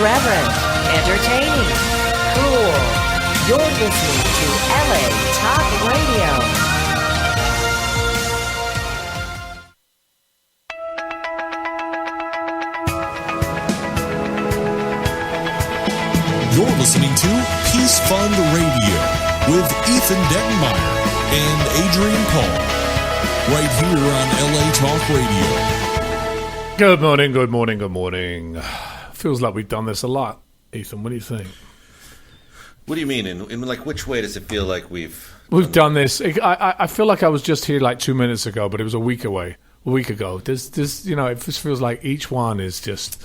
Irreverent, entertaining, cool. You're listening to LA Talk Radio. You're listening to Peace Fund Radio with Ethan Dettenmaier and Adrian Paul, right here on LA Talk Radio. Good morning, good morning, good morning. Feels like we've done this a lot. Ethan, what do you think? What do you mean? In like which way does it feel like we've done this? I feel like I was just here like 2 minutes ago, but it was a week ago. This, you know, it just feels like each one is just.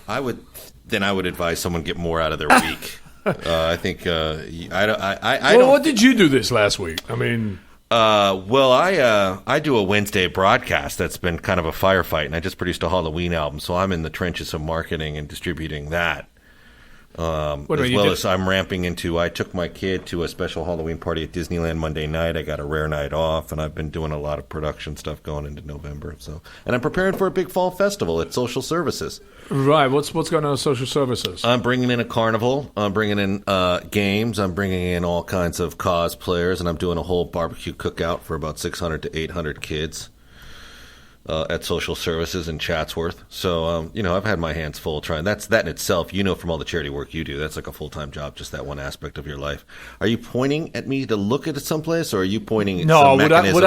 I would advise someone get more out of their week. I think I don't. What did you do this last week? I mean. I do a Wednesday broadcast that's been kind of a firefight, and I just produced a Halloween album, so I'm in the trenches of marketing and distributing that. As I'm ramping into, I took my kid to a special Halloween party at Disneyland Monday night. I got a rare night off, and I've been doing a lot of production stuff going into November. And I'm preparing for a big fall festival at Social Services. Right. What's going on at Social Services? I'm bringing in a carnival. I'm bringing in games. I'm bringing in all kinds of cosplayers, and I'm doing a whole barbecue cookout for about 600 to 800 kids. At Social Services in Chatsworth. So, I've had my hands full trying. That in itself, from all the charity work you do, that's like a full-time job, just that one aspect of your life. Are you pointing at me to look at it someplace, or are you pointing at some mechanism would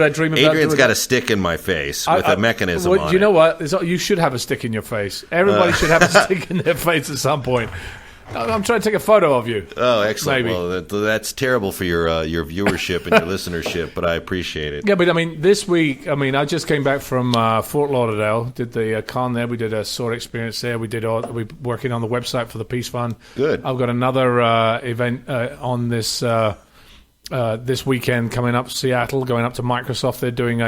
I dream about Adrian's got a stick in my face with a mechanism on it. You know what? You should have a stick in your face. Everybody should have a stick in their face at some point. I'm trying to take a photo of you. Oh, excellent. Maybe. Well, that's terrible for your viewership and your listenership, but I appreciate it. Yeah, but this week, I just came back from Fort Lauderdale, did the con there. We did a SOAR experience there. We're working on the website for the Peace Fund. Good. I've got another event on this weekend coming up, Seattle, going up to Microsoft. They're doing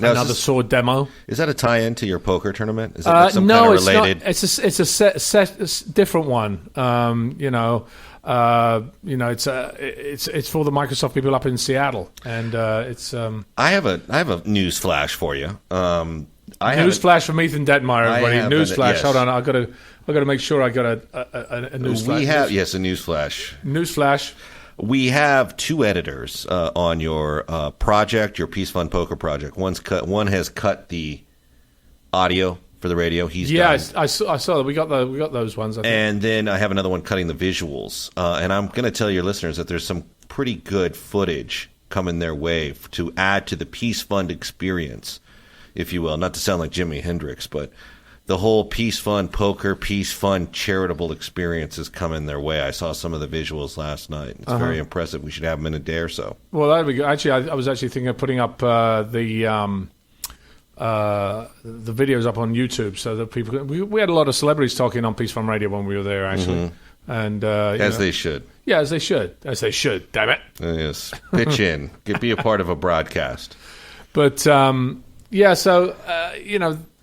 another SOAR demo. Is that a tie-in to your poker tournament? Is it like some kind of related? No, it's not. It's a different one. It's for the Microsoft people up in Seattle, and it's. I have a news flash for you. News flash from Ethan Dettenmaier, everybody. News flash. Yes. Hold on, I got to make sure I got a news flash. Yes, a news flash. News flash. We have two editors on your project, your Peace Fund Poker project. One has cut the audio for the radio. I saw that. We got those ones. I think. And then I have another one cutting the visuals. And I'm going to tell your listeners that there's some pretty good footage coming their way to add to the Peace Fund experience, if you will. Not to sound like Jimi Hendrix, but the whole Peace Fund Poker, Peace Fund charitable experience is coming their way. I saw some of the visuals last night. It's very impressive. We should have them in a day or so. Well, that'd be good. Actually, I was actually thinking of putting up the videos up on YouTube so that people. We had a lot of celebrities talking on Peace Fund Radio when we were there, actually, and they should. Yeah, as they should. Damn it. Yes, pitch in. Be a part of a broadcast. But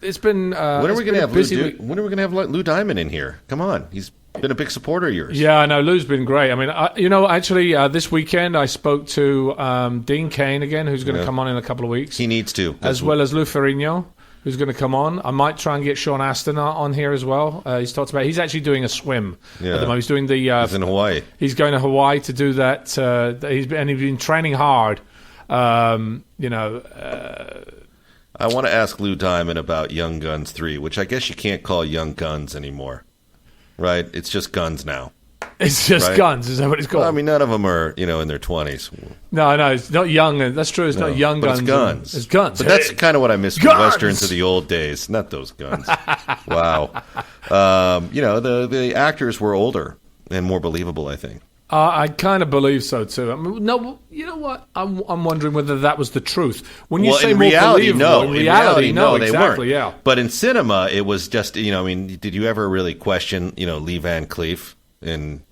it's been. When are we going to have Lou Diamond in here? Come on, he's been a big supporter of yours. Yeah, I know Lou's been great. This weekend I spoke to Dean Kane again, who's going to come on in a couple of weeks. He needs to, as well as Lou Ferrigno, who's going to come on. I might try and get Sean Astin on here as well. He's actually doing a swim at the moment. He's doing he's in Hawaii. He's going to Hawaii to do that. He's been training hard. I want to ask Lou Diamond about Young Guns 3, which I guess you can't call Young Guns anymore, right? It's just guns now. It's just guns. Is that what it's called? Well, none of them are, in their 20s. No, it's not young. That's true. It's not young guns. It's guns. It's guns. But that's kind of what I miss from Westerns of the old days. Not those guns. Wow. The actors were older and more believable, I think. I kind of believe so too. No, you know what? I'm wondering whether that was the truth. When you say in more reality, believable, no. In reality, no, they exactly, weren't. Yeah. But in cinema, it was just did you ever really question Lee Van Cleef in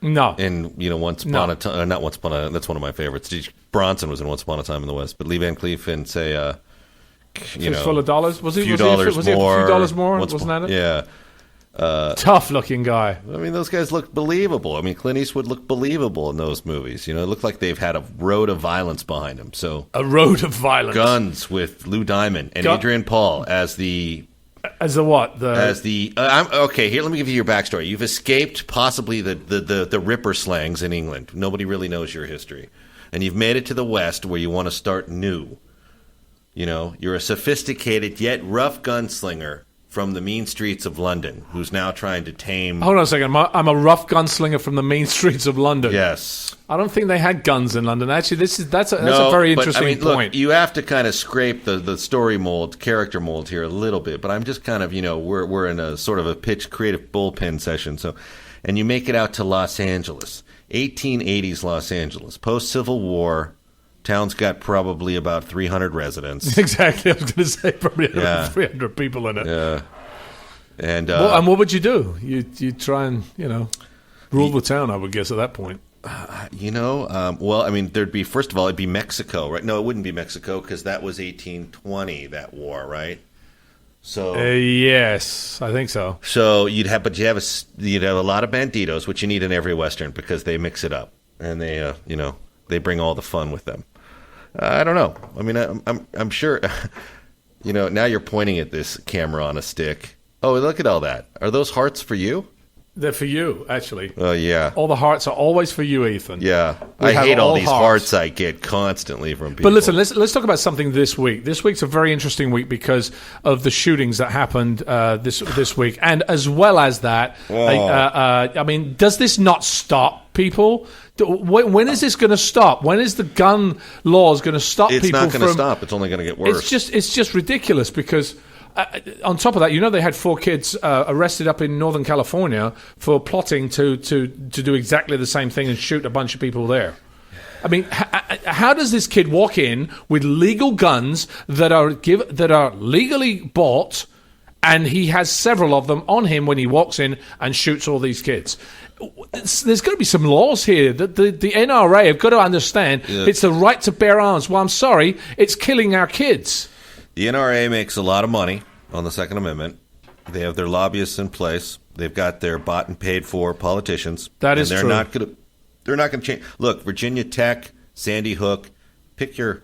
Once Upon a Time? Not Once Upon a. That's one of my favorites. Bronson was in Once Upon a Time in the West, but Lee Van Cleef in say Full of Dollars. Was he? A few dollars more? Wasn't that it? Yeah. Tough-looking guy. Those guys look believable. Clint Eastwood looked believable in those movies. It looked like they've had a road of violence behind them. So a road of violence. Guns with Lou Diamond and Adrian Paul as the As the what? Okay, here, let me give you your backstory. You've escaped possibly the Ripper slangs in England. Nobody really knows your history. And you've made it to the West where you want to start new. You know, you're a sophisticated yet rough gunslinger from the mean streets of London who's now trying to tame... Hold on a second. I'm a rough gunslinger from the mean streets of London. Yes. I don't think they had guns in London. Actually, that's a very interesting point. Look, you have to kind of scrape the story mold, character mold here a little bit, but I'm just kind of, we're in a sort of a pitch creative bullpen session. So, and you make it out to Los Angeles, 1880s Los Angeles, post-Civil War. Town's got probably about 300 residents. Exactly. I was going to say probably 300 people in it. Yeah. And what would you do? You try and, rule the town, I would guess, at that point. There'd be, first of all, it'd be Mexico, right? No, it wouldn't be Mexico because that was 1820, that war, right? So yes, I think so. So you'd have a lot of banditos, which you need in every Western because they mix it up and they, they bring all the fun with them. I don't know. I mean, I'm sure, now you're pointing at this camera on a stick. Oh, look at all that. Are those hearts for you? They're for you, actually. Oh, yeah. All the hearts are always for you, Ethan. Yeah. I hate all these hearts I get constantly from people. But listen, let's talk about something this week. This week's a very interesting week because of the shootings that happened this week. And as well as that, does this not stop people? When is this going to stop? When is the gun laws going to stop people from... It's not going to stop. It's only going to get worse. It's just ridiculous because... on top of that, they had 4 kids arrested up in Northern California for plotting to do exactly the same thing and shoot a bunch of people there. I mean, how does this kid walk in with legal guns that are legally bought, and he has several of them on him when he walks in and shoots all these kids? There's got to be some laws here that the NRA have got to understand. Yeah. It's the right to bear arms. Well, I'm sorry, it's killing our kids. The NRA makes a lot of money on the Second Amendment. They have their lobbyists in place. They've got their bought and paid for politicians. That is true. They're not going to change. Look, Virginia Tech, Sandy Hook, pick your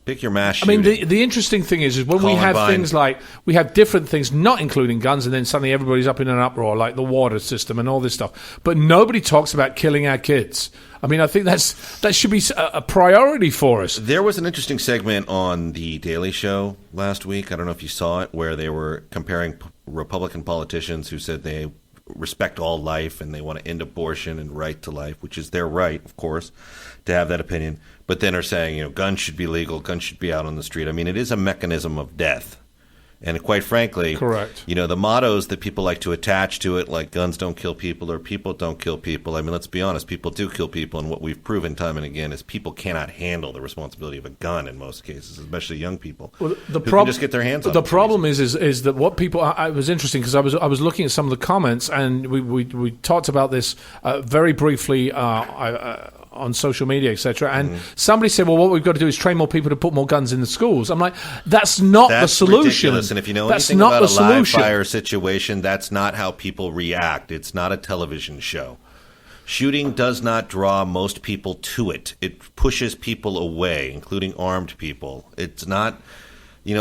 mass shooting. I mean, the interesting thing is when we have things like, we have different things, not including guns, and then suddenly everybody's up in an uproar, like the water system and all this stuff. But nobody talks about killing our kids. I mean, I think that should be a priority for us. There was an interesting segment on The Daily Show last week. I don't know if you saw it, where they were comparing Republican politicians who said they respect all life and they want to end abortion and right to life, which is their right, of course, to have that opinion. But then are saying, guns should be legal, guns should be out on the street. I mean, it is a mechanism of death. And quite frankly, correct. The mottos that people like to attach to it, like guns don't kill people or people don't kill people. I mean, let's be honest, people do kill people. And what we've proven time and again is people cannot handle the responsibility of a gun in most cases, especially young people who can just get their hands on it. The problem is that what people... it was interesting because I was looking at some of the comments and we talked about this very briefly on social media, etc. And somebody said, well, what we've got to do is train more people to put more guns in the schools. I'm like, that's not the solution. Ridiculous. And if you know anything about a live fire situation, that's not how people react. It's not a television show. Shooting does not draw most people to it. It pushes people away, including armed people. It's not...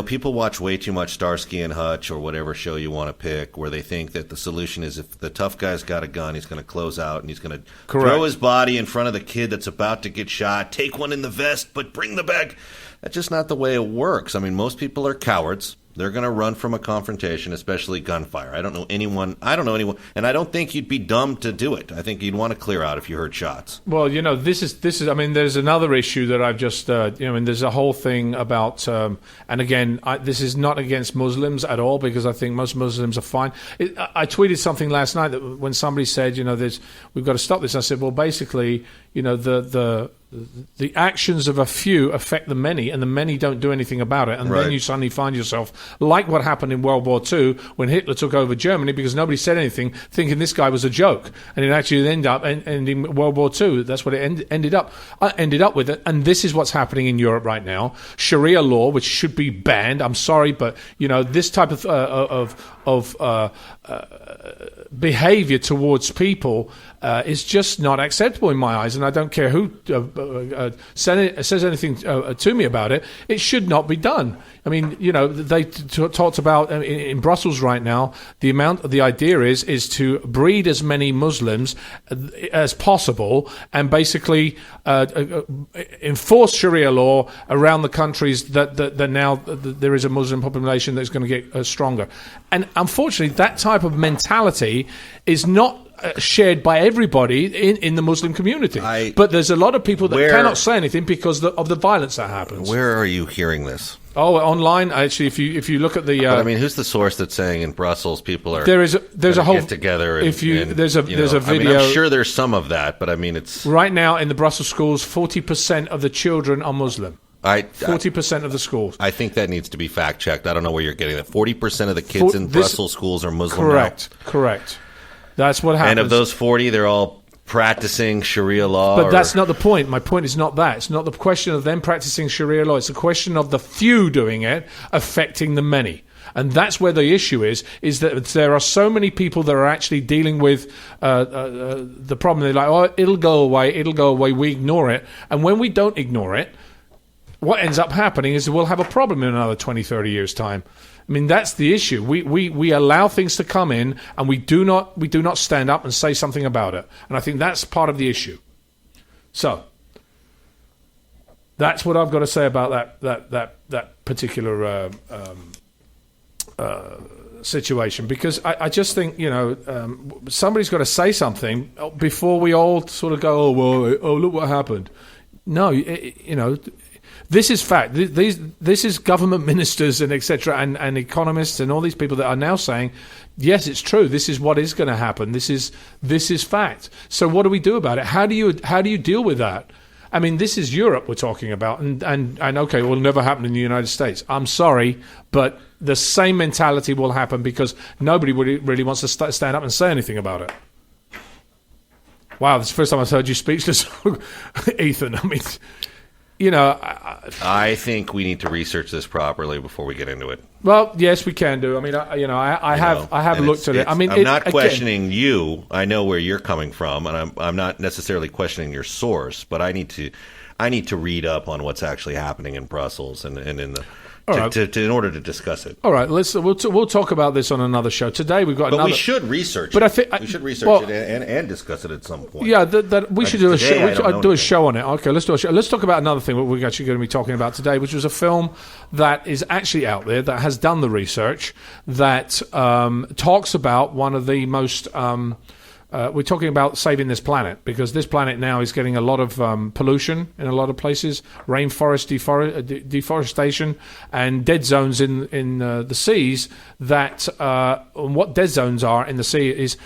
people watch way too much Starsky and Hutch or whatever show you want to pick where they think that the solution is if the tough guy's got a gun, he's going to close out and he's going to throw his body in front of the kid that's about to get shot, take one in the vest, but bring the bag. That's just not the way it works. I mean, most people are cowards. They're going to run from a confrontation, especially gunfire. I don't know anyone, and I don't think you'd be dumb to do it. I think you'd want to clear out if you heard shots. Well, this is. I mean, there's another issue that I've just, and there's a whole thing about, and again, this is not against Muslims at all because I think most Muslims are fine. I tweeted something last night that when somebody said, we've got to stop this. I said, well, basically, the actions of a few affect the many, and the many don't do anything about it. And then you suddenly find yourself like what happened in World War II when Hitler took over Germany because nobody said anything, thinking this guy was a joke. And it actually ended up ending World War II. That's what it ended up with. It. And this is what's happening in Europe right now. Sharia law, which should be banned. I'm sorry, but this type of behavior towards people is just not acceptable in my eyes, and I don't care who says anything to me about it. It should not be done. I mean, they talked about in Brussels right now. The idea is to breed as many Muslims as possible, and basically enforce Sharia law around the countries that now there is a Muslim population that's going to get stronger. And unfortunately, that type of mentality is not shared by everybody in the Muslim community. But there's a lot of people that cannot say anything because of the violence that happens. Where are you hearing this? Oh, online. Actually, if you look at the, but I mean, who's the source that's saying in Brussels people are there's a whole get together? There's a video. I mean, I'm sure there's some of that, but I mean, it's right now in the Brussels schools, 40% of the children are Muslim. 40% of the schools. I think that needs to be fact checked. I don't know where you're getting that. 40% of the kids in Brussels schools are Muslim. Correct. That's what happens. And of those 40, they're all practicing Sharia law. But that's not the point. My point is not that. It's not the question of them practicing Sharia law. It's a question of the few doing it affecting the many. And that's where the issue is that there are so many people that are actually dealing with the problem. They're like, oh, it'll go away. We ignore it. And when we don't ignore it, what ends up happening is we'll have a problem in another 20, 30 years' time. I mean, that's the issue. We allow things to come in, and we do not stand up and say something about it. And I think that's part of the issue. So that's what I've got to say about that particular situation. Because I just think somebody's got to say something before we all sort of go, oh look what happened. No, this is fact. This is government ministers and etc. and economists and all these people that are now saying, yes, it's true. This is what is going to happen. This is fact. So what do we do about it? How do you deal with that? I mean, this is Europe we're talking about, and okay, it will never happen in the United States. I'm sorry, but the same mentality will happen because nobody really wants to stand up and say anything about it. Wow, this is the first time I've heard you speechless, Ethan. I mean, I think we need to research this properly before we get into it. Well, yes, we can do. I mean, I have looked at it. I mean, I'm not questioning you. I know where you're coming from, and I'm not necessarily questioning your source. But I need to read up on what's actually happening in Brussels and in the. In order to discuss it. All right, we'll talk about this on another show. Today we've got but another. We should research but it. We should research it and discuss it at some point. Yeah, we should do a show. We should do a show on it. Okay, let's do a show. Let's talk about another thing we're actually going to be talking about today, which was a film that is actually out there that has done the research that talks about one of the most. We're talking about saving this planet because this planet now is getting a lot of pollution in a lot of places, rainforest deforestation, and dead zones in the seas. That what dead zones are in the sea is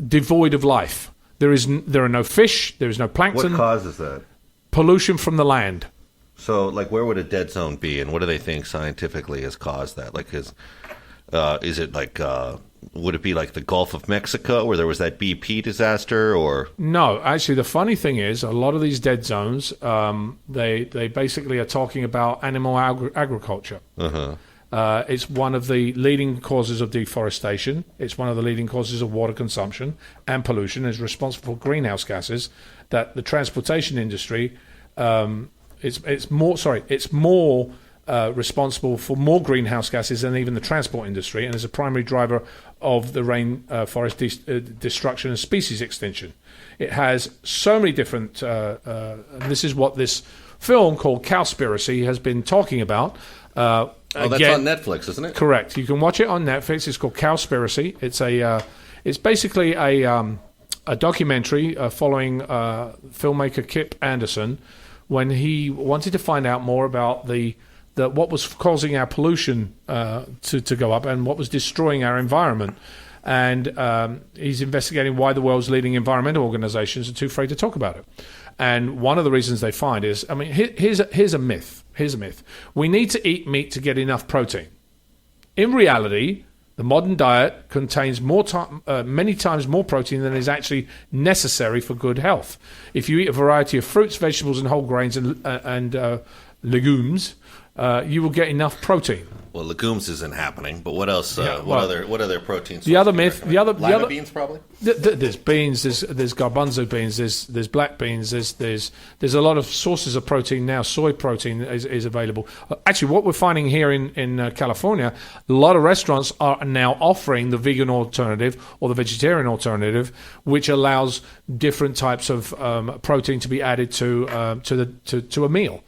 devoid of life. There are no fish. There is no plankton. What causes that? Pollution from the land. So, like, where would a dead zone be, and what do they think scientifically has caused that? Like, is it like? Would it be like the Gulf of Mexico where there was that BP disaster, or no? Actually, the funny thing is, a lot of these dead zones, they basically are talking about animal agriculture. It's one of the leading causes of deforestation. It's one of the leading causes of water consumption and pollution. It's responsible for greenhouse gases that the transportation industry. It's more responsible for more greenhouse gases than even the transport industry, and is a primary driver of the rainforest destruction and species extinction. It has so many different. This is what this film called Cowspiracy has been talking about. That's on Netflix, isn't it? Correct. You can watch it on Netflix. It's called Cowspiracy. It's basically a documentary following filmmaker Kip Anderson when he wanted to find out more about what was causing our pollution to go up and what was destroying our environment. And he's investigating why the world's leading environmental organizations are too afraid to talk about it. And one of the reasons they find is, I mean, here's a myth. Here's a myth. We need to eat meat to get enough protein. In reality, the modern diet contains many times more protein than is actually necessary for good health. If you eat a variety of fruits, vegetables, and whole grains and legumes, you will get enough protein. Well, legumes isn't happening, but what else? Yeah, what other proteins? The other myth, the other beans, probably. There's beans, there's garbanzo beans, there's black beans, there's a lot of sources of protein now. Soy protein is available. Actually, what we're finding here in California, a lot of restaurants are now offering the vegan alternative or the vegetarian alternative, which allows different types of protein to be added to a meal.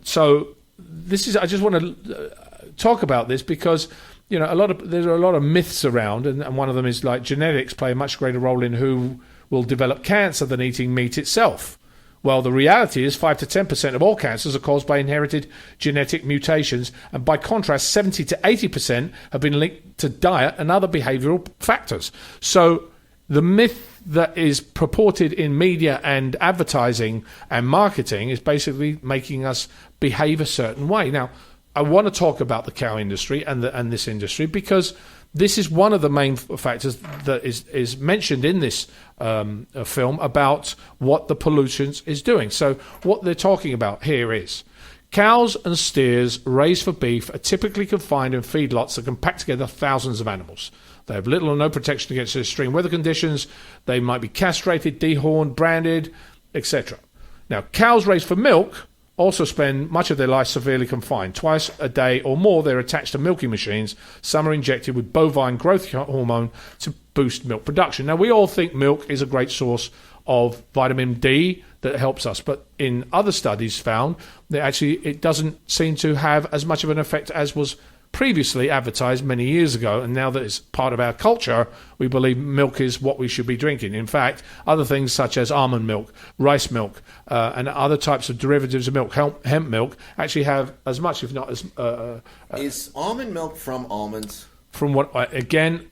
So this is. I just want to talk about this because there are a lot of myths around, and one of them is like genetics play a much greater role in who will develop cancer than eating meat itself. Well, the reality is 5 to 10% of all cancers are caused by inherited genetic mutations, and by contrast, 70 to 80% have been linked to diet and other behavioral factors. So the myth that is purported in media and advertising and marketing is basically making us behave a certain way. Now, I want to talk about the cow industry and this industry because this is one of the main factors that is mentioned in this film about what the pollution is doing. So what they're talking about here is cows and steers raised for beef are typically confined in feedlots that can pack together thousands of animals. They have little or no protection against extreme weather conditions. They might be castrated, dehorned, branded, etc. Now, cows raised for milk also spend much of their life severely confined. Twice a day or more, they're attached to milking machines. Some are injected with bovine growth hormone to boost milk production. Now, we all think milk is a great source of vitamin D that helps us, but in other studies found that actually it doesn't seem to have as much of an effect as was previously advertised many years ago, and now that it's part of our culture, we believe milk is what we should be drinking. In fact, other things such as almond milk, rice milk, and other types of derivatives of milk, hemp milk, actually have as much, if not as... is almond milk from almonds? From what, again,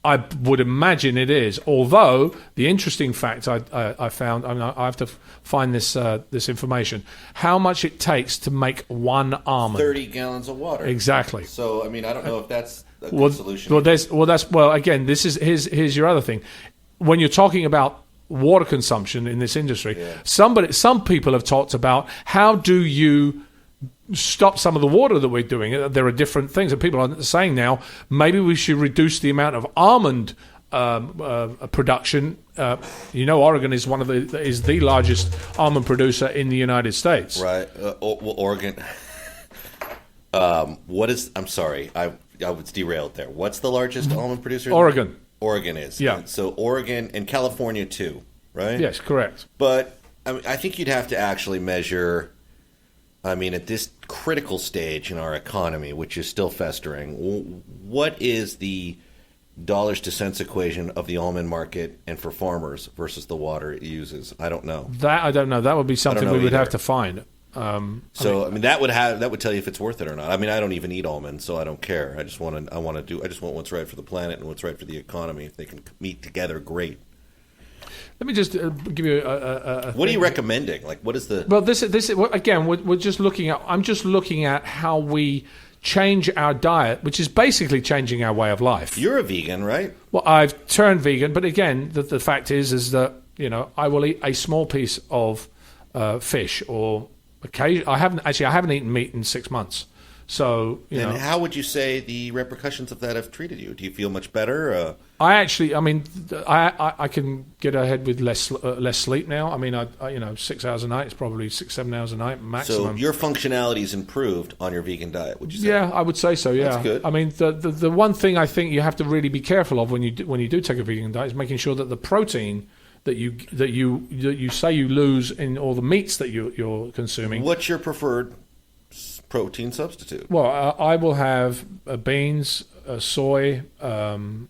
I would imagine it is. Although the interesting fact I found, I have to find this information, how much it takes to make one almond. 30 gallons of water. Exactly. So I mean, I don't know if that's a good solution. Again, this is here's your other thing. When you're talking about water consumption in this industry, some people have talked about how do you stop some of the water that we're doing. There are different things, and people are saying now maybe we should reduce the amount of almond production. Oregon is is the largest almond producer in the United States. Right. Oregon. What is? I'm sorry, I was derailed there. What's the largest almond producer? Oregon. Oregon is. Yeah. So Oregon and California too, right? Yes, correct. But I think you'd have to actually measure. I mean, at this critical stage in our economy, which is still festering, what is the dollars to cents equation of the almond market and for farmers versus the water it uses? I don't know. That I don't know. That would be something we would have to find. That would tell you if it's worth it or not. I mean, I don't even eat almonds, so I don't care. I just want what's right for the planet and what's right for the economy. If they can meet together, great. Let me just give you a what are you recommending? Like, what is the? Well, this again. We're just looking at. I'm just looking at how we change our diet, which is basically changing our way of life. You're a vegan, right? Well, I've turned vegan, but again, the fact is that I will eat a small piece of fish or occasion. I haven't eaten meat in 6 months. So, and how would you say the repercussions of that have treated you? Do you feel much better? I can get ahead with less sleep now. I mean, 6 hours a night. It's probably 6-7 hours a night maximum. So your functionality is improved on your vegan diet, would you say? Yeah, I would say so. Yeah, that's good. I mean, the one thing I think you have to really be careful of when you do take a vegan diet is making sure that the protein that you say you lose in all the meats that you're consuming. What's your preferred protein substitute? Well, I will have beans, soy, and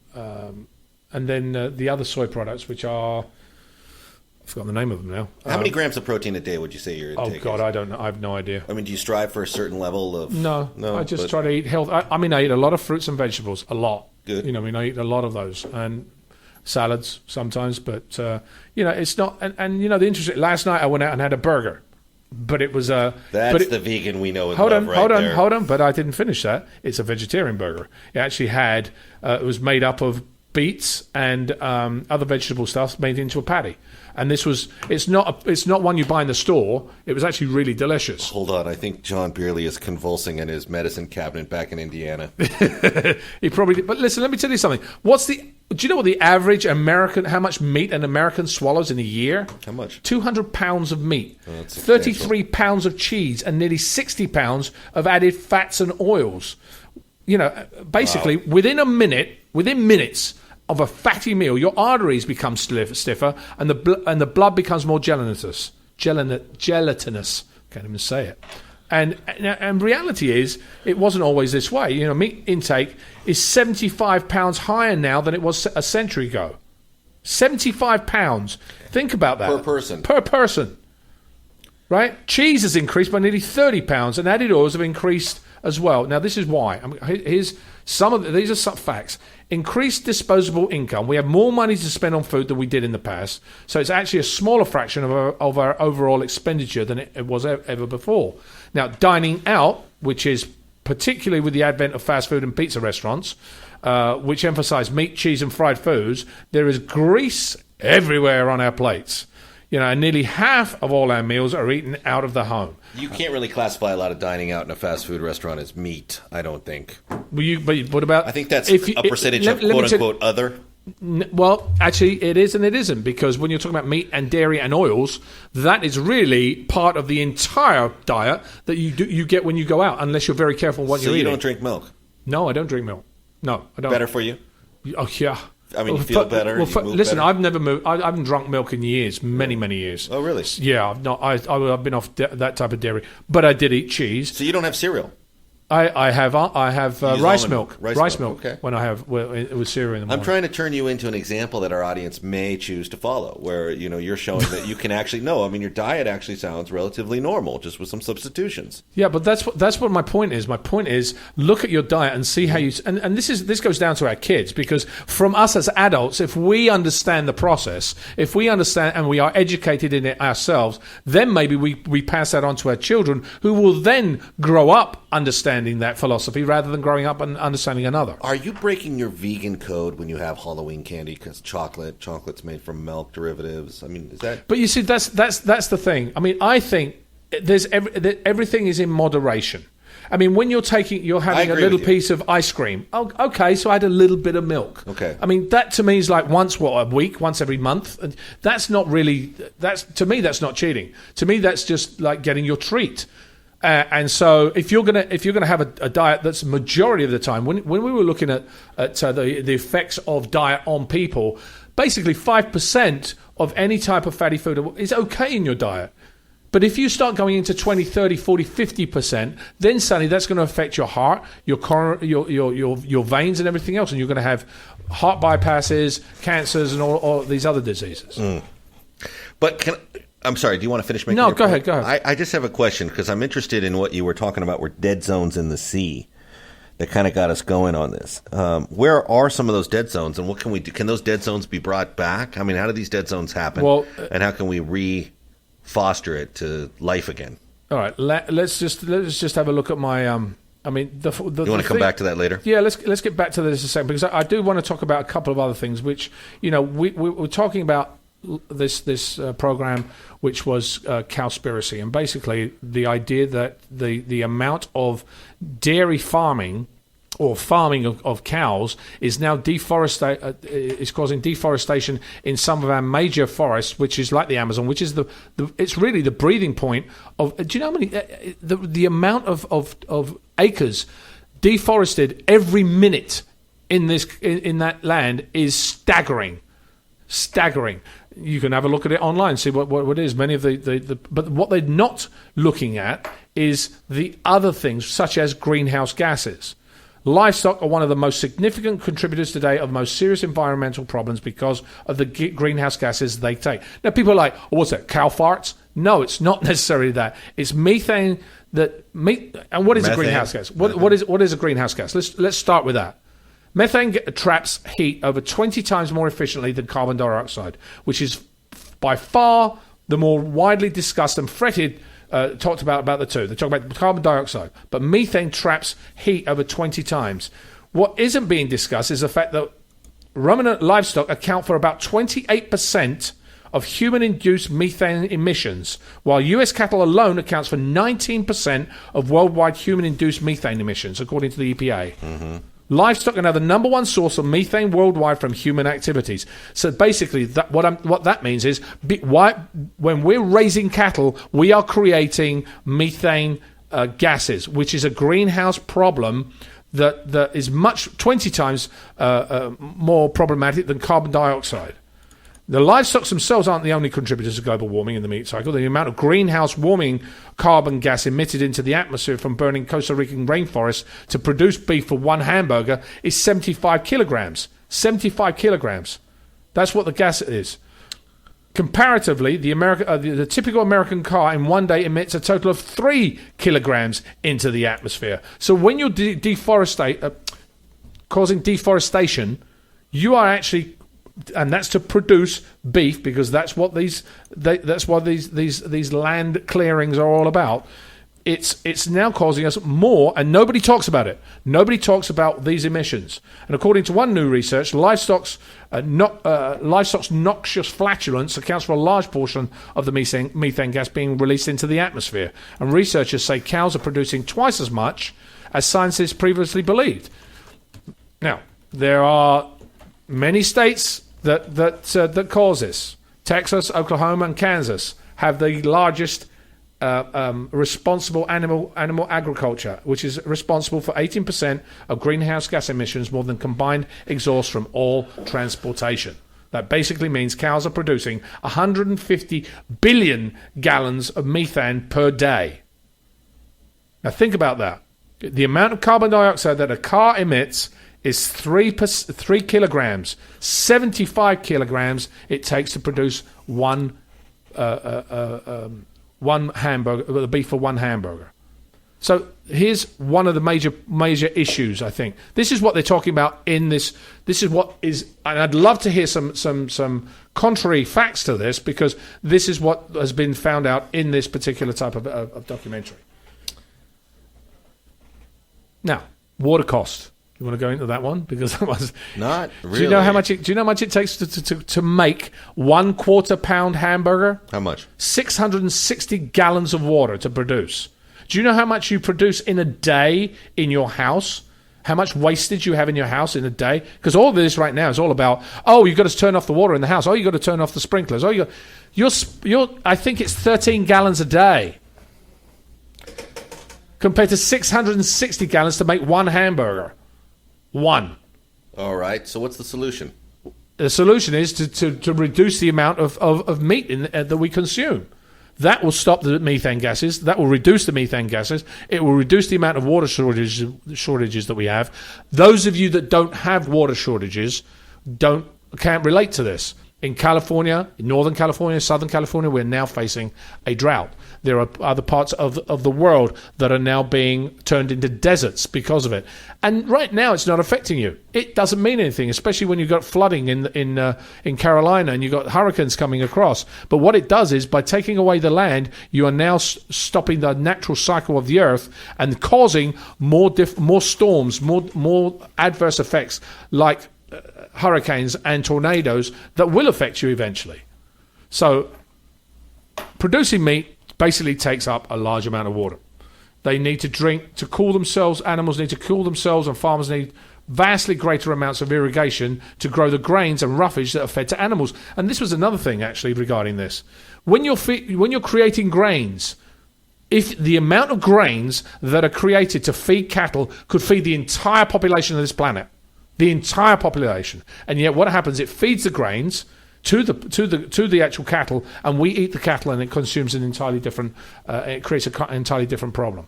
then the other soy products, which are, I've forgotten the name of them now. How many grams of protein a day would you say you're taking? Oh God, I don't know. I have no idea. I mean, do you strive for a certain level of? No. I just try to eat health. I eat a lot of fruits and vegetables, a lot. Good. I eat a lot of those and salads sometimes, but it's not. And the interesting. Last night I went out and had a burger. But it was the vegan we know and love there. Hold on, but I didn't finish that. It's a vegetarian burger. It actually had it was made up of beets and other vegetable stuff made into a patty. And it's not one you buy in the store. It was actually really delicious. Hold on, I think John Beerley is convulsing in his medicine cabinet back in Indiana. He probably did. But listen, let me tell you something. Do you know what the average American, how much meat an American swallows in a year? How much? 200 pounds of meat, Oh, that's 33 pounds of cheese, and nearly 60 pounds of added fats and oils. You know, basically, within minutes of a fatty meal, your arteries become stiffer, and the blood becomes more gelatinous. Gelatinous. Can't even say it. And reality is, it wasn't always this way. You know, meat intake is 75 pounds higher now than it was a century ago. 75 pounds. Think about that. Per person. Per person. Right? Cheese has increased by nearly 30 pounds, and added oils have increased as well. Now, this is why. These are some facts. Increased disposable income. We have more money to spend on food than we did in the past. So it's actually a smaller fraction of our overall expenditure than it was ever before. Now, dining out, which is particularly with the advent of fast food and pizza restaurants, which emphasize meat, cheese, and fried foods, there is grease everywhere on our plates. You know, and nearly half of all our meals are eaten out of the home. You can't really classify a lot of dining out in a fast food restaurant as meat, I don't think. But what about... I think that's a percentage of quote-unquote other. Well, actually, it is and it isn't, because when you're talking about meat and dairy and oils, that is really part of the entire diet that you get when you go out, unless you're very careful what you're eating. So you don't drink milk? No, I don't drink milk. No, I don't. Better for you? Oh, yeah. I mean, you feel better? Listen, better? I've never moved. I haven't drunk milk in years, many years. Oh, really? Yeah, I've been off that type of dairy, but I did eat cheese. So you don't have cereal? I have rice milk. Rice milk. Okay. When I have with cereal in the morning. I'm trying to turn you into an example that our audience may choose to follow, where you're showing that you can actually your diet actually sounds relatively normal, just with some substitutions. Yeah, but that's what my point is. My point is, look at your diet and see how you and this goes down to our kids, because from us as adults, if we understand the process, if we understand and we are educated in it ourselves, then maybe we pass that on to our children, who will then grow up understanding that philosophy rather than growing up and understanding another. Are you breaking your vegan code when you have Halloween candy because chocolate's made from milk derivatives? I mean, is that? But you see, that's the thing. I mean, I think everything is in moderation. I mean, when you're having a little piece of ice cream. Oh, okay, so I had a little bit of milk. Okay. I mean, that to me is like once a week, once every month. And that's not really. To me, that's not cheating. To me, that's just like getting your treat. And so, if you're gonna have a diet that's majority of the time, when we were looking at the effects of diet on people, basically 5% of any type of fatty food is okay in your diet. But if you start going into 20, 30, 40, 50%, then suddenly that's going to affect your heart, your veins, and everything else, and you're going to have heart bypasses, cancers, and all these other diseases. Mm. But I'm sorry, do you want to finish making No, your go point? ahead. I just have a question, because I'm interested in what you were talking about were dead zones in the sea that kind of got us going on this. Where are some of those dead zones, and what can we do? Can those dead zones be brought back? I mean, how do these dead zones happen? And how can we re-foster it to life again? All right, let's just have a look at my... you want to come back to that later? Yeah, let's get back to this in a second, because I do want to talk about a couple of other things, which, we're talking about this program, which was Cowspiracy, and basically the idea that the amount of dairy farming or farming of cows is now is causing deforestation in some of our major forests, which is like the Amazon, which is it's really the breathing point of. Do you know how many the amount of acres deforested every minute in that land is staggering. You can have a look at it online, see what it is. Many of but what they're not looking at is the other things, such as greenhouse gases. Livestock are one of the most significant contributors today of most serious environmental problems because of the greenhouse gases they take. Now, people are like, oh, what's that, cow farts? No, it's not necessarily that. It's methane and what is a greenhouse gas? What is a greenhouse gas? Let's start with that. Methane traps heat over 20 times more efficiently than carbon dioxide, which is by far the more widely discussed and talked about the two. They talk about carbon dioxide, but methane traps heat over 20 times. What isn't being discussed is the fact that ruminant livestock account for about 28% of human-induced methane emissions, while U.S. cattle alone accounts for 19% of worldwide human-induced methane emissions, according to the EPA. Mm-hmm. Livestock are now the number one source of methane worldwide from human activities. So basically, what that means is when we're raising cattle, we are creating methane gases, which is a greenhouse problem that is 20 times more problematic than carbon dioxide. The livestock themselves aren't the only contributors to global warming in the meat cycle. The amount of greenhouse warming carbon gas emitted into the atmosphere from burning Costa Rican rainforests to produce beef for one hamburger is 75 kilograms. 75 kilograms. That's what the gas is. Comparatively, the typical American car in one day emits a total of 3 kilograms into the atmosphere. So when you're causing deforestation, you are actually, and that's to produce beef, because that's what these land clearings are all about. It's now causing us more, and nobody talks about it. Nobody talks about these emissions. And according to one new research, livestock's noxious flatulence accounts for a large portion of the methane gas being released into the atmosphere. And researchers say cows are producing twice as much as scientists previously believed. Now, there are many states that cause this. Texas, Oklahoma, and Kansas have the largest responsible animal agriculture, which is responsible for 18% of greenhouse gas emissions, more than combined exhaust from all transportation. That basically means cows are producing 150 billion gallons of methane per day. Now think about that. The amount of carbon dioxide that a car emits is 3 kilograms. 75 kilograms it takes to produce one hamburger, the beef for one hamburger. So here's one of the major issues, I think. This is what they're talking about in this. This is what is, and I'd love to hear some contrary facts to this, because this is what has been found out in this particular type of documentary. Now, water cost. You want to go into that one? Because that was not really. Do you know how much it takes to make 1/4 pound hamburger? How much? 660 gallons of water to produce. Do you know how much you produce in a day in your house? How much wastage you have in your house in a day? Because all of this right now is all about, you've got to turn off the water in the house. You've got to turn off the sprinklers. I think it's 13 gallons a day, compared to 660 gallons to make one hamburger. One. All right. So what's the solution? The solution is to reduce the amount of meat that we consume. That will stop the methane gases. That will reduce the methane gases. It will reduce the amount of water shortages that we have. Those of you that don't have water shortages can't relate to this. In California, in Northern California, Southern California, we're now facing a drought. There are other parts of the world that are now being turned into deserts because of it. And right now, it's not affecting you. It doesn't mean anything, especially when you've got flooding in Carolina and you've got hurricanes coming across. But what it does is, by taking away the land, you are now stopping the natural cycle of the earth and causing more storms, more adverse effects like hurricanes and tornadoes that will affect you eventually. So producing meat basically takes up a large amount of water. They need to drink to cool themselves. Animals need to cool themselves, and farmers need vastly greater amounts of irrigation to grow the grains and roughage that are fed to animals. And this was another thing actually regarding this. When you're creating grains, if the amount of grains that are created to feed cattle could feed the entire population of this planet, the entire population, and yet what happens? It feeds the grains to the actual cattle, and we eat the cattle, and it consumes an entirely different. It creates an entirely different problem.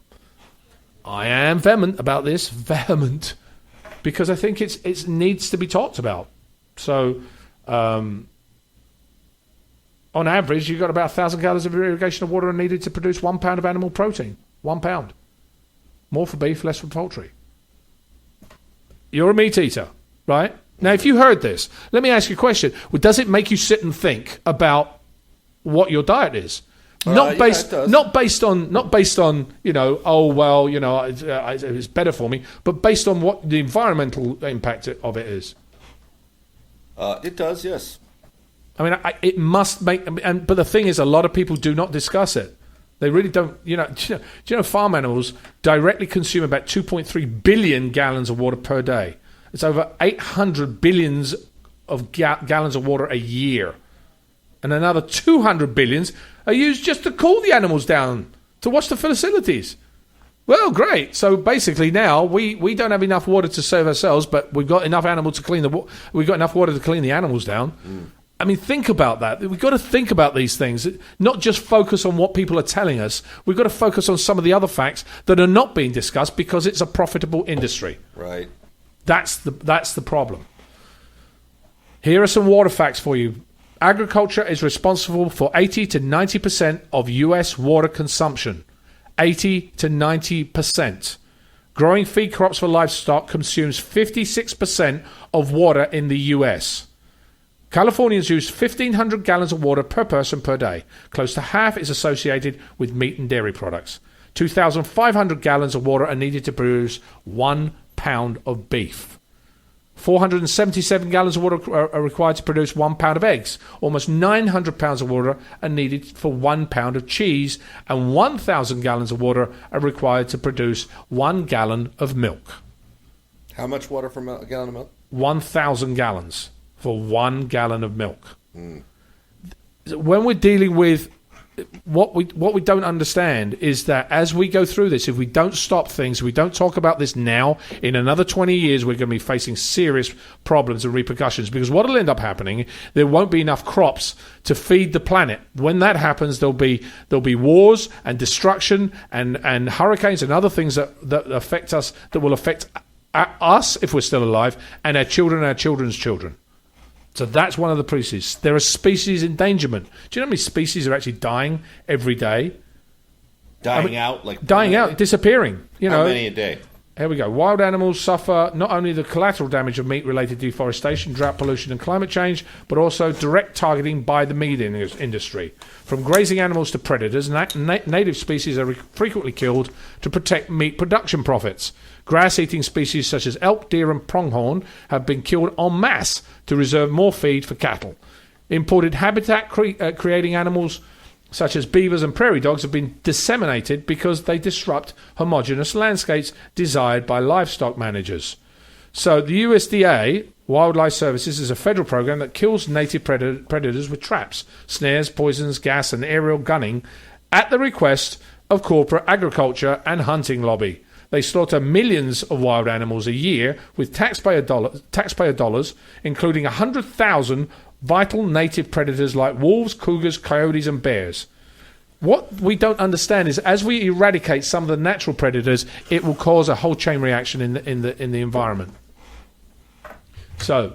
I am vehement about this, because I think it needs to be talked about. So, on average, you've got about 1,000 gallons of irrigation of water needed to produce 1 pound of animal protein. 1 pound, more for beef, less for poultry. You're a meat eater, right? Now, if you heard this, let me ask you a question. Well, does it make you sit and think about what your diet is? Not based on it's better for me, but based on what the environmental impact of it is. It does, yes. I mean, it must make. But the thing is, a lot of people do not discuss it. They really don't. Do you know farm animals directly consume about 2.3 billion gallons of water per day. It's over 800 billions of gallons of water a year, and another 200 billions are used just to cool the animals down to wash the facilities. Well, great. So basically, now we don't have enough water to serve ourselves, but we've got enough animals to clean we've got enough water to clean the animals down. I mean, think about that. We've got to think about these things, not just focus on what people are telling us. We've got to focus on some of the other facts that are not being discussed because it's a profitable industry. Right. That's the problem. Here are some water facts for you. Agriculture is responsible for 80 to 90% of U.S. water consumption. 80 to 90%. Growing feed crops for livestock consumes 56% of water in the U.S. Californians use 1,500 gallons of water per person per day. Close to half is associated with meat and dairy products. 2,500 gallons of water are needed to produce 1 pound of beef. 477 gallons of water are required to produce 1 pound of eggs. Almost 900 pounds of water are needed for 1 pound of cheese. And 1,000 gallons of water are required to produce 1 gallon of milk. How much water for a gallon of milk? 1,000 gallons for 1 gallon of milk. When we're dealing with what we don't understand is that as we go through this, if we don't stop things, if we don't talk about this now, in another 20 years, we're going to be facing serious problems and repercussions, because what will end up happening, there won't be enough crops to feed the planet. When that happens, there'll be wars and destruction and hurricanes and other things that affect us, that will affect us if we're still alive, and our children and our children's children. So that's one of the pieces. There are species endangerment. Do you know how many species are actually dying every day? Dying out, disappearing. How many a day? Here we go. Wild animals suffer not only the collateral damage of meat-related deforestation, drought, pollution, and climate change, but also direct targeting by the meat industry. From grazing animals to predators, native species are frequently killed to protect meat production profits. Grass-eating species such as elk, deer, and pronghorn have been killed en masse to reserve more feed for cattle. Imported habitat-creating animals such as beavers and prairie dogs have been disseminated because they disrupt homogeneous landscapes desired by livestock managers. So the USDA, Wildlife Services, is a federal program that kills native predators with traps, snares, poisons, gas, and aerial gunning at the request of corporate agriculture and hunting lobby. They slaughter millions of wild animals a year with taxpayer dollars, including 100,000 vital native predators like wolves, cougars, coyotes, and bears. What we don't understand is, as we eradicate some of the natural predators, it will cause a whole chain reaction in the environment. So,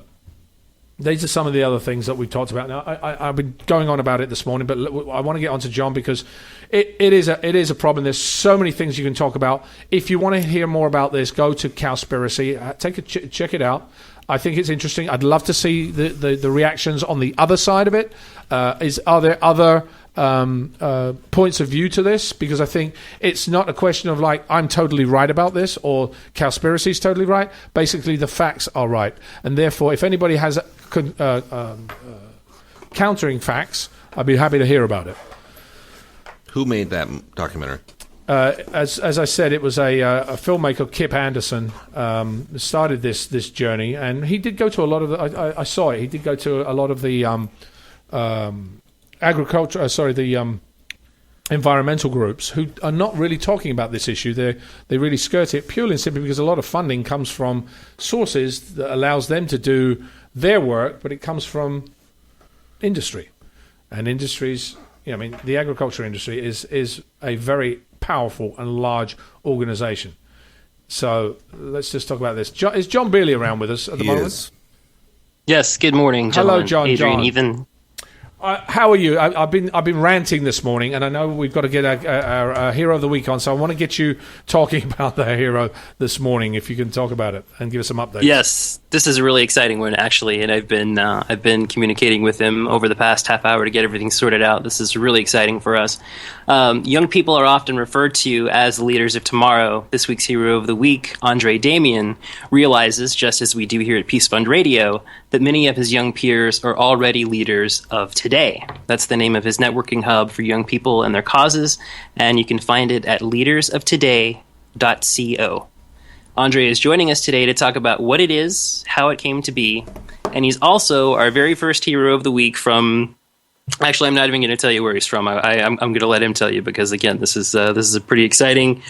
these are some of the other things that we've talked about. Now, I've been going on about it this morning, but I want to get on to John, because it is a problem. There's so many things you can talk about. If you want to hear more about this, go to Cowspiracy. Check it out. I think it's interesting. I'd love to see the reactions on the other side of it. Are there other points of view to this? Because I think it's not a question of like, I'm totally right about this or Cowspiracy is totally right. Basically, the facts are right. And therefore, if anybody has countering facts, I'd be happy to hear about it. Who made that documentary? As I said, it was a filmmaker, Kip Anderson, started this journey, and he did go to a lot of the. I saw it. He did go to a lot of the environmental groups who are not really talking about this issue. They really skirt it purely and simply because a lot of funding comes from sources that allows them to do their work, but it comes from industry, and industries. The agriculture industry is a very powerful and large organization. So let's just talk about this. Is John Bealey around with us at the moment? Yes, good morning, gentlemen. Hello, John. Adrian, even. How are you? I've been ranting this morning, and I know we've got to get our hero of the week on. So I want to get you talking about the hero this morning, if you can talk about it and give us some updates. Yes, this is a really exciting one, actually, and I've been communicating with him over the past half hour to get everything sorted out. This is really exciting for us. Young people are often referred to as the leaders of tomorrow. This week's hero of the week, Andre Damian, realizes, just as we do here at Peace Fund Radio, that many of his young peers are already leaders of today. That's the name of his networking hub for young people and their causes, and you can find it at leadersoftoday.co. Andre is joining us today to talk about what it is, how it came to be, and he's also our very first hero of the week from... Actually, I'm not even going to tell you where he's from. I'm going to let him tell you because, again, this is a pretty exciting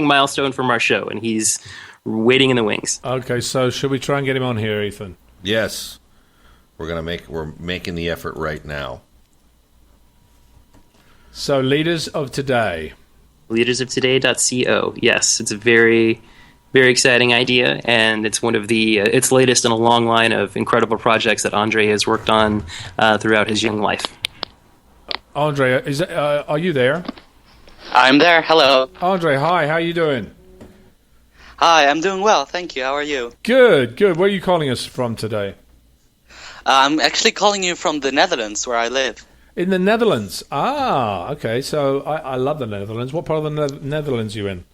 milestone from our show, and he's waiting in the wings. Okay, so should we try and get him on here, Ethan? Yes. We're making the effort right now. So, leaders of today. Leadersoftoday.co. Yes, it's a very, very exciting idea, and it's one of it's latest in a long line of incredible projects that Andre has worked on throughout his young life. Andre, are you there? I'm there. Hello. Andre, hi. How are you doing? Hi, I'm doing well. Thank you. How are you? Good. Where are you calling us from today? I'm actually calling you from the Netherlands, where I live. In the Netherlands. Ah, okay. So I love the Netherlands. What part of the Netherlands are you in?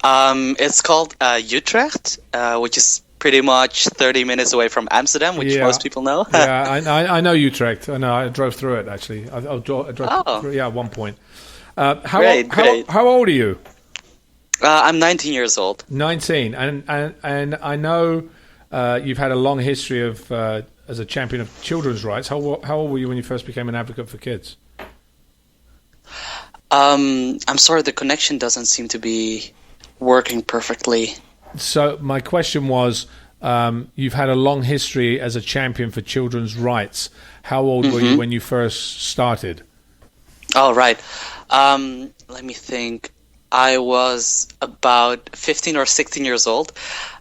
It's called Utrecht, which is pretty much 30 minutes away from Amsterdam, which most people know. Yeah, I know Utrecht. I know. I drove through it, actually. I drove through, at one point. Great. How old are you? I'm 19 years old. 19. And I know you've had a long history of as a champion of children's rights. How old were you when you first became an advocate for kids? I'm sorry, the connection doesn't seem to be working perfectly. So my question was, you've had a long history as a champion for children's rights. How old were you when you first started? Oh, right. Let me think. I was about 15 or 16 years old.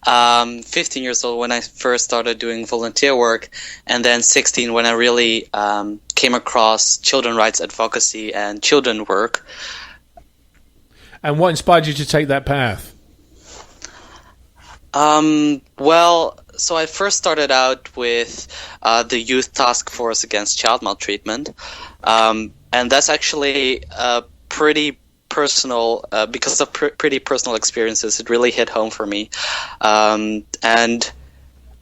15 years old when I first started doing volunteer work, and then 16 when I really came across children's rights advocacy and children work. And what inspired you to take that path? Well, so I first started out with the Youth Task Force Against Child Maltreatment, and that's actually pretty personal, because of pretty personal experiences. It really hit home for me. And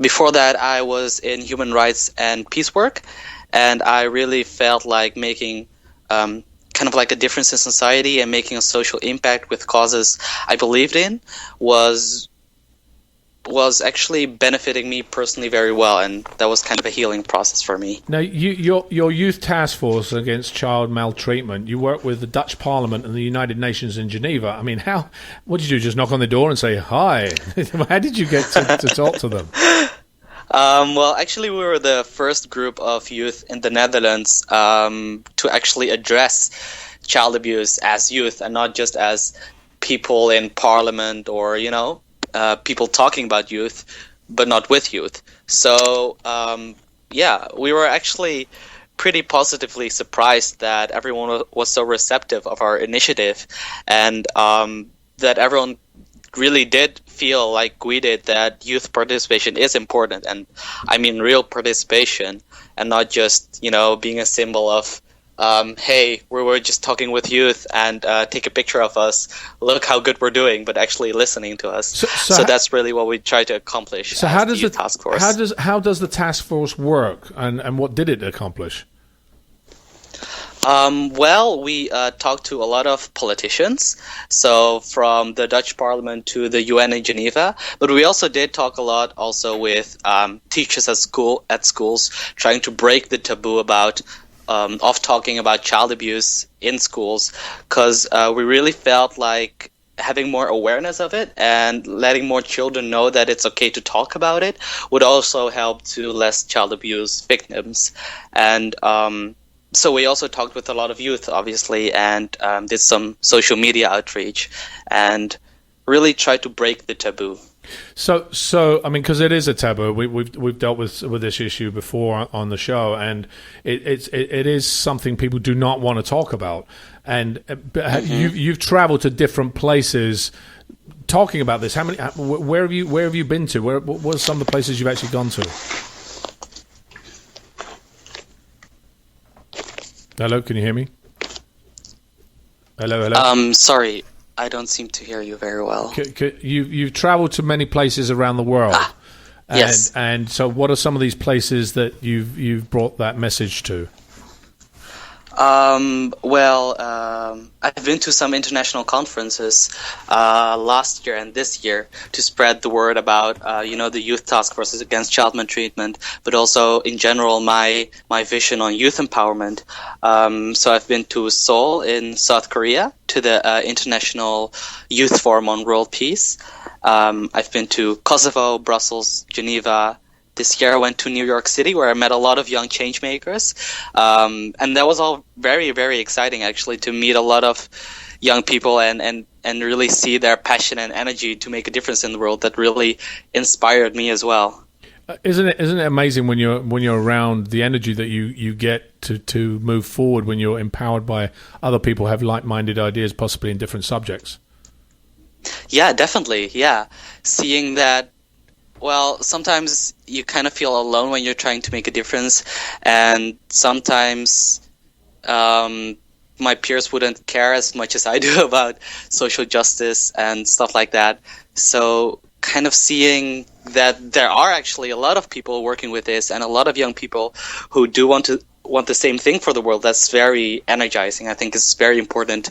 before that, I was in human rights and peace work, and I really felt like making kind of like a difference in society and making a social impact with causes I believed in was actually benefiting me personally very well, and that was kind of a healing process for me. Now, your Youth Task Force Against Child Maltreatment, you work with the Dutch Parliament and the United Nations in Geneva. I mean, what did you do, just knock on the door and say, hi? How did you get to talk to them? Well, actually, we were the first group of youth in the Netherlands to actually address child abuse as youth and not just as people in parliament or, people talking about youth, but not with youth. So, we were actually pretty positively surprised that everyone was so receptive of our initiative, and that everyone really did feel like we did, that youth participation is important, and I mean real participation, and not just, being a symbol of hey, we were just talking with youth and take a picture of us. Look how good we're doing, but actually listening to us. So that's really what we try to accomplish. So how does the task force? How does the task force work, and what did it accomplish? Well, we talked to a lot of politicians, so from the Dutch Parliament to the UN in Geneva. But we also did talk a lot also with teachers at schools, trying to break the taboo about of talking about child abuse in schools, because we really felt like having more awareness of it and letting more children know that it's okay to talk about it would also help to less child abuse victims. And so we also talked with a lot of youth, obviously, and did some social media outreach and really tried to break the taboo. So I mean, because it is a taboo. We've dealt with this issue before on the show, and it is something people do not want to talk about. And you've traveled to different places talking about this. Where have you been to? What are some of the places you've actually gone to? Hello, can you hear me? Hello. Sorry, I don't seem to hear you very well. You've traveled to many places around the world. Yes. And so, what are some of these places that you've brought that message to? I've been to some international conferences last year and this year to spread the word about the Youth Task Forces against child maltreatment, but also in general my vision on youth empowerment. So I've been to Seoul in South Korea, to the International Youth Forum on World Peace. I've been to Kosovo, Brussels, Geneva. This year I went to New York City, where I met a lot of young change makers. And that was all very, very exciting, actually, to meet a lot of young people and really see their passion and energy to make a difference in the world. That really inspired me as well. Isn't it amazing when you're around the energy that you get to move forward, when you're empowered by other people who have like-minded ideas, possibly in different subjects? Yeah, definitely. Yeah. Seeing that, well, sometimes you kind of feel alone when you're trying to make a difference, and sometimes my peers wouldn't care as much as I do about social justice and stuff like that. So kind of seeing that there are actually a lot of people working with this, and a lot of young people who do want the same thing for the world, that's very energizing. I think it's very important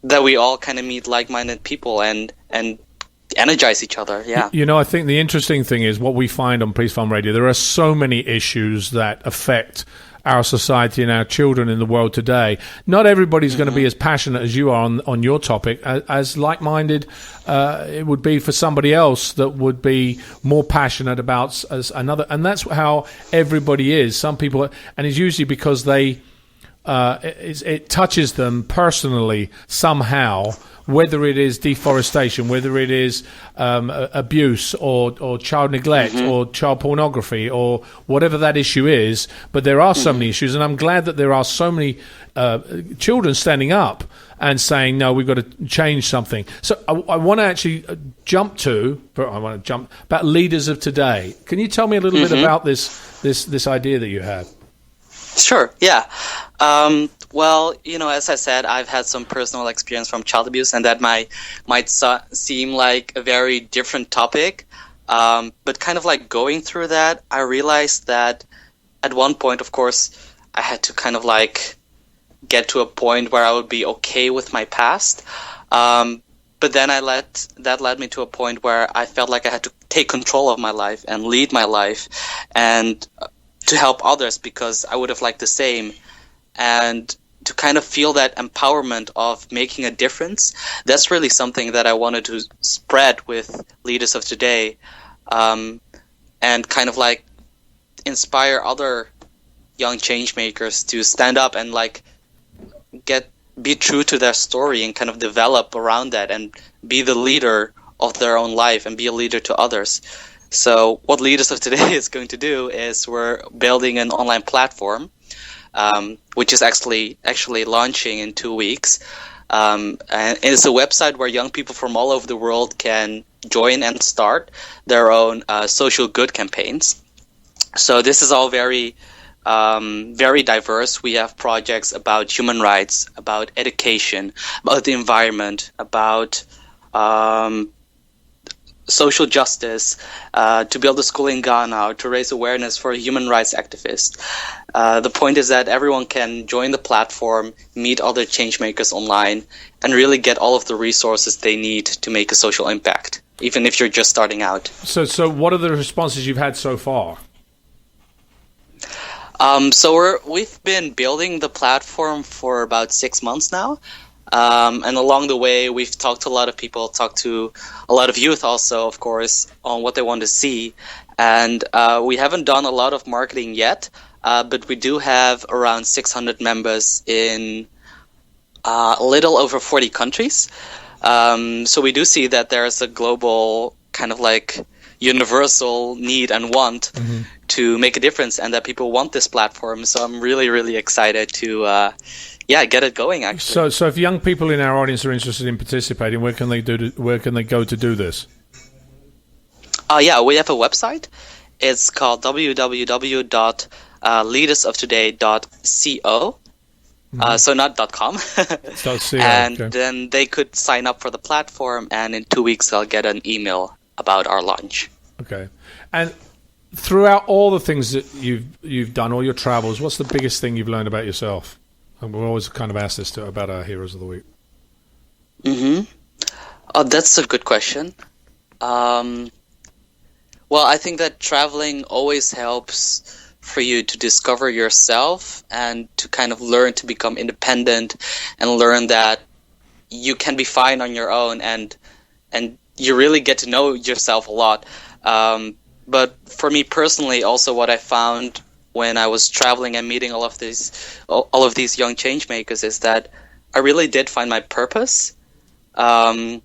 that we all kind of meet like-minded people and energize each other. Yeah. I think the interesting thing is what we find on Peace Farm Radio. There are so many issues that affect our society and our children in the world today. Not everybody's going to be as passionate as you are on your topic. As like-minded, it would be for somebody else that would be more passionate about as another. And that's how everybody is. Some people, and it's usually because it touches them personally somehow, whether it is deforestation, whether it is abuse or child neglect or child pornography or whatever that issue is. But there are so many issues, and I'm glad that there are so many children standing up and saying, no, we've got to change something. So I want to actually jump about leaders of today. Can you tell me a little bit about this idea that you had? Sure, yeah. Well, as I said, I've had some personal experience from child abuse, and that might seem like a very different topic. But kind of like going through that, I realized that at one point, of course, I had to kind of like get to a point where I would be okay with my past. But then that led me to a point where I felt like I had to take control of my life and lead my life and to help others, because I would have liked the same. And to kind of feel that empowerment of making a difference, that's really something that I wanted to spread with leaders of today, and kind of like inspire other young change makers to stand up and like be true to their story and kind of develop around that and be the leader of their own life and be a leader to others. So what Leaders of Today is going to do is we're building an online platform, which is actually launching in 2 weeks. And it's a website where young people from all over the world can join and start their own social good campaigns. So this is all very, very diverse. We have projects about human rights, about education, about the environment, about social justice, to build a school in Ghana, to raise awareness for human rights activists. The point is that everyone can join the platform, meet other change makers online, and really get all of the resources they need to make a social impact, even if you're just starting out. So what are the responses you've had so far? So we've been building the platform for about 6 months now. And along the way, we've talked to a lot of people, talked to a lot of youth also, of course, on what they want to see. And we haven't done a lot of marketing yet, but we do have around 600 members in a little over 40 countries. So we do see that there's a global kind of like universal need and want to make a difference, and that people want this platform. So I'm really, really excited to get it going, actually. So if young people in our audience are interested in participating, where can they go to do this? We have a website. It's called www.leadersoftoday.co. So not .com. And then they could sign up for the platform, and in 2 weeks I'll get an email about our launch. Okay. And throughout all the things that you've done, all your travels, what's the biggest thing you've learned about yourself? And we always kind of ask this about our heroes of the week. Oh, that's a good question. Well, I think that traveling always helps for you to discover yourself and to kind of learn to become independent and learn that you can be fine on your own, and you really get to know yourself a lot. But for me personally, also what I found when I was traveling and meeting all of these young change makers is that I really did find my purpose. I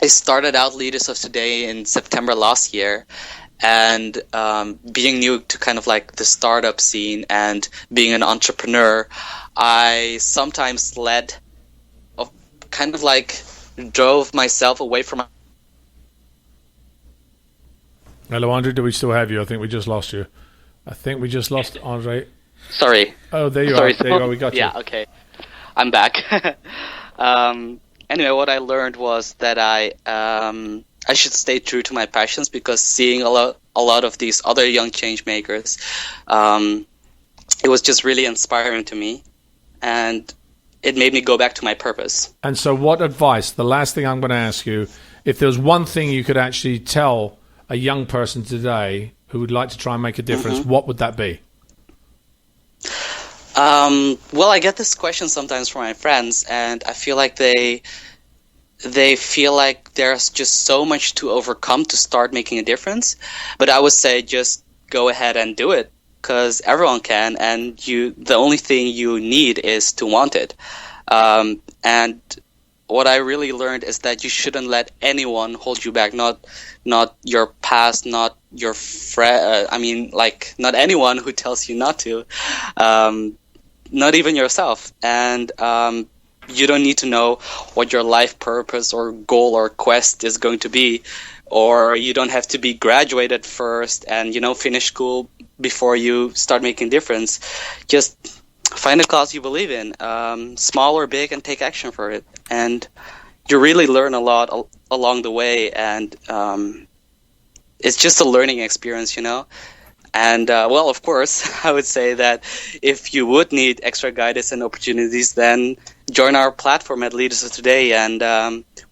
started out Leaders of Today in September last year, and being new to kind of like the startup scene and being an entrepreneur, I sometimes drove myself away from my... Hello, Andre, do we still have you? I think we just lost you. I think we just lost Andre. Sorry. Oh, there you are. There you are. We got you. Yeah, okay. I'm back. Anyway, what I learned was that I should stay true to my passions, because seeing a lot of these other young change makers, it was just really inspiring to me, and it made me go back to my purpose. And so what advice, the last thing I'm going to ask you, if there's one thing you could actually tell a young person today who would like to try and make a difference, what would that be? Well, I get this question sometimes from my friends, and I feel like they feel like there's just so much to overcome to start making a difference. But I would say just go ahead and do it, because everyone can, and the only thing you need is to want it. And what I really learned is that you shouldn't let anyone hold you back, not your past, not your friend. Not anyone who tells you not to. Not even yourself. And you don't need to know what your life purpose or goal or quest is going to be, or you don't have to be graduated first and finish school before you start making difference. Just find a cause you believe in, small or big, and take action for it. And you really learn a lot along the way, and it's just a learning experience, And, of course, I would say that if you would need extra guidance and opportunities, then join our platform at Leaders of Today. And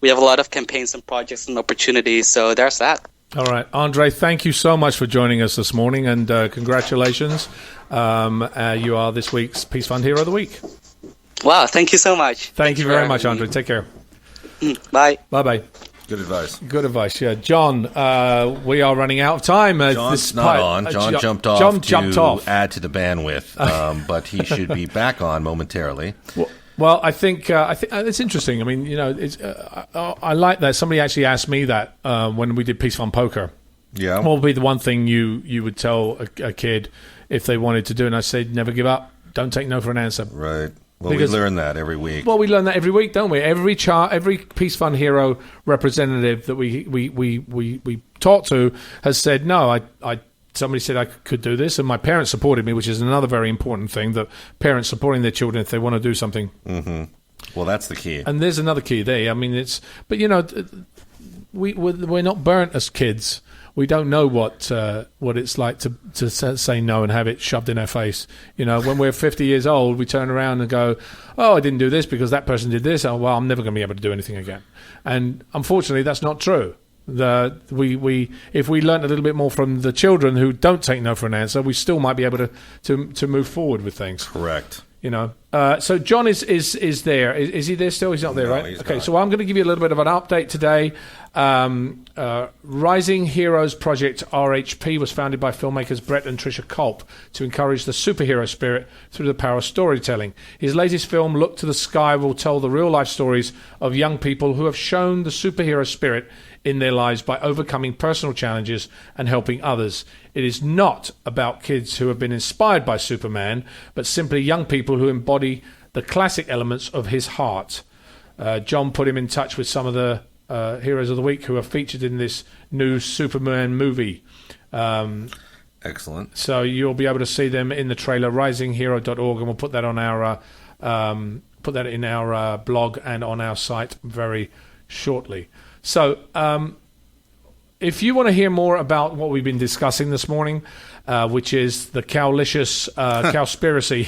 we have a lot of campaigns and projects and opportunities. So there's that. All right. Andre, thank you so much for joining us this morning. And congratulations. You are this week's Peace Fund Hero of the Week. Wow. Thank you so much. Thank you very much, Andre. Take care. Bye. Bye-bye. Good advice. Good advice, yeah. John, we are running out of time. John's not on. John jumped off. Add to the bandwidth, but he should be back on momentarily. Well, I think it's interesting. I mean, I like that. Somebody actually asked me that when we did Peace Fund Poker. Yeah. What would be the one thing you would tell a kid if they wanted to do? And I said, never give up. Don't take no for an answer. Right. Well, we learn that every week. Well, we learn that every week, don't we? Every Peace Fund Hero representative that we talked to has said, no, somebody said I could do this, and my parents supported me, which is another very important thing, that parents supporting their children if they want to do something. Mm-hmm. Well, that's the key. And there's another key there. I mean, we're not burnt as kids. We don't know what it's like to say no and have it shoved in our face. When we're 50 years old, we turn around and go, oh, I didn't do this because that person did this. Oh, well, I'm never going to be able to do anything again. And unfortunately, that's not true. If we learn a little bit more from the children who don't take no for an answer, we still might be able to move forward with things. Correct. So John is there. Is he there still? He's not there, No, right? he's Okay, not. so I'm going to give you a little bit of an update today. Rising Heroes Project RHP was founded by filmmakers Brett and Tricia Culp to encourage the superhero spirit through the power of storytelling. His latest film, Look to the Sky, will tell the real-life stories of young people who have shown the superhero spirit in their lives by overcoming personal challenges and helping others. It is not about kids who have been inspired by Superman, but simply young people who embody the classic elements of his heart. John put him in touch with some of the Heroes of the Week who are featured in this new Superman movie. Excellent. So you'll be able to see them in the trailer, risinghero.org, and we'll put that on our in our blog and on our site very shortly. So if you want to hear more about what we've been discussing this morning, which is the cowlicious cowspiracy,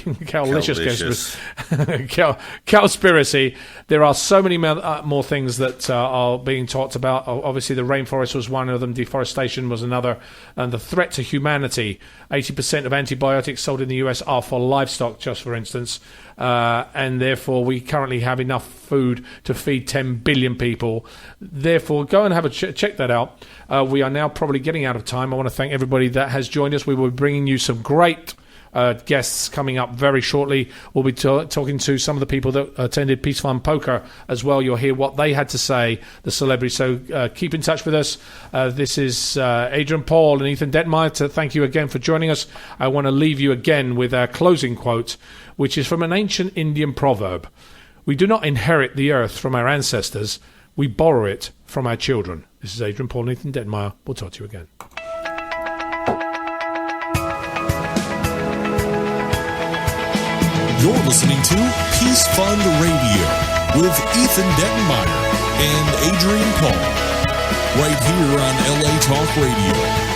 cowspiracy. There are so many more things that are being talked about. Obviously, the rainforest was one of them. Deforestation was another. And the threat to humanity. 80% of antibiotics sold in the US are for livestock, just for instance. And therefore, we currently have enough food to feed 10 billion people. Therefore, go and have a check that out. We are now probably getting out of time. I want to thank everybody that has joined us. We will be bringing you some great guests coming up very shortly. We'll be talking to some of the people that attended Peace Fund Poker as well. You'll hear what they had to say, the celebrities. So keep in touch with us. This is Adrian Paul and Ethan Dettenmaier. To thank you again for joining us. I want to leave you again with our closing quote, which is from an ancient Indian proverb. We do not inherit the earth from our ancestors. We borrow it from our children. This is Adrian Paul and Ethan Dettenmaier. We'll talk to you again. You're listening to Peace Fund Radio with Ethan Dettenmaier and Adrian Paul, right here on LA Talk Radio.